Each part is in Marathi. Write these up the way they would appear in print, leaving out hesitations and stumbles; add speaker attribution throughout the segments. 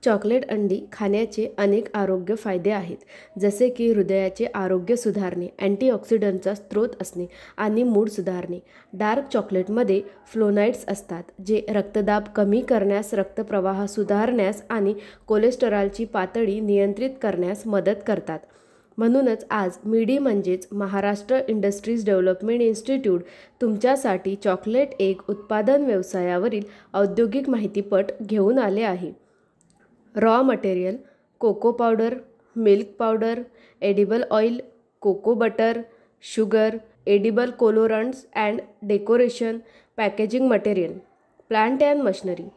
Speaker 1: चॉकलेट अंडी खाण्याचे अनेक आरोग्य फायदे आहेत, जसे की हृदयाचे आरोग्य सुधारणे, अँटीऑक्सिडंटचा स्रोत असणे आणि मूड सुधारणे. डार्क चॉकलेटमध्ये फ्लोनाइड्स असतात, जे रक्तदाब कमी करण्यास, रक्तप्रवाह सुधारण्यास आणि कोलेस्टेरॉलची पातळी नियंत्रित करण्यास मदत करतात. म्हणूनच आज मिडी म्हणजेच महाराष्ट्र इंडस्ट्रीज डेव्हलपमेंट इन्स्टिट्यूट तुमच्यासाठी चॉकलेट एक उत्पादन व्यवसायावरील औद्योगिक माहितीपट घेऊन आले आहे. Raw material: cocoa powder, milk powder, edible oil, cocoa butter, sugar, edible colourants and decoration. Packaging material: plant and machinery,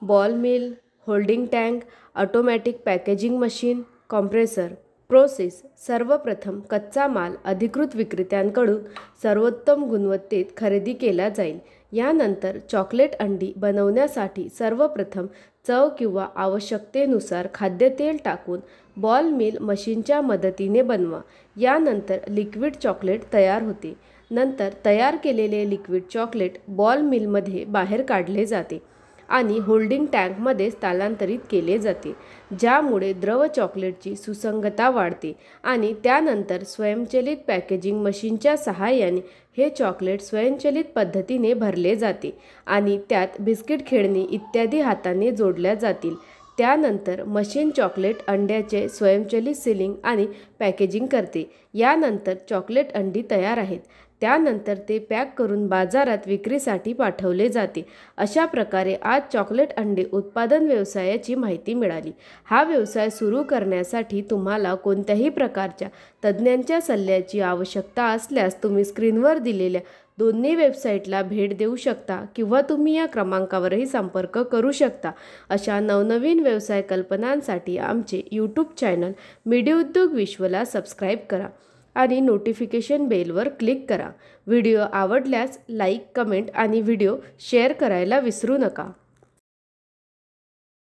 Speaker 1: ball mill, holding tank, automatic packaging machine, compressor. Process: सर्वप्रथम कच्चा माल अधिकृत विक्रेत्यांकडून सर्वोत्तम गुणवत्तेत खरेदी केला जाईल. यानंतर चॉकलेट अंडी बनवण्यासाठी सर्वप्रथम चव किंवा आवश्यकतेनुसार खाद्यतेल टाकून बॉल मिल मशीनच्या मदतीने बनवा. यानंतर लिक्विड चॉकलेट तयार होते. नंतर तयार केलेले लिक्विड चॉकलेट बॉल मिलमध्ये बाहेर काढले जाते आणि होल्डिंग टँकमध्ये स्थलांतरित केले जाते, ज्यामुळे द्रव चॉकलेटची सुसंगतता वाढते आणि त्यानंतर स्वयंचलित पॅकेजिंग मशीनच्या सहाय्याने हे चॉकलेट स्वयंचलित पद्धतीने भरले जाते आणि त्यात बिस्किट खेळणी इत्यादी हाताने जोडल्या जातील. त्यानंतर मशीन चॉकलेट अंड्याचे स्वयंचलित सीलिंग आणि पॅकेजिंग करते. यानंतर चॉकलेट अंडी तयार आहेत. त्यानंतर ते पॅक करून बाजारात विक्रीसाठी पाठवले जाते. अशा प्रकारे आज चॉकलेट अंडी उत्पादन व्यवसायाची माहिती मिळाली. हा व्यवसाय सुरू करण्यासाठी तुम्हाला कोणत्याही प्रकारच्या तज्ज्ञांच्या सल्ल्याची आवश्यकता असल्यास तुम्ही स्क्रीनवर दिलेल्या दोन्ही वेबसाईटला भेट देऊ शकता किंवा तुम्ही या क्रमांकावरही संपर्क करू शकता. अशा नवनवीन व्यवसाय कल्पनांसाठी आमचे यूट्यूब चॅनल मिडी उद्योग विश्वला सबस्क्राईब करा आणि नोटिफिकेशन बेलवर क्लिक करा. व्हिडिओ आवडल्यास लाईक, कमेंट आणि व्हिडिओ शेअर करायला विसरू नका.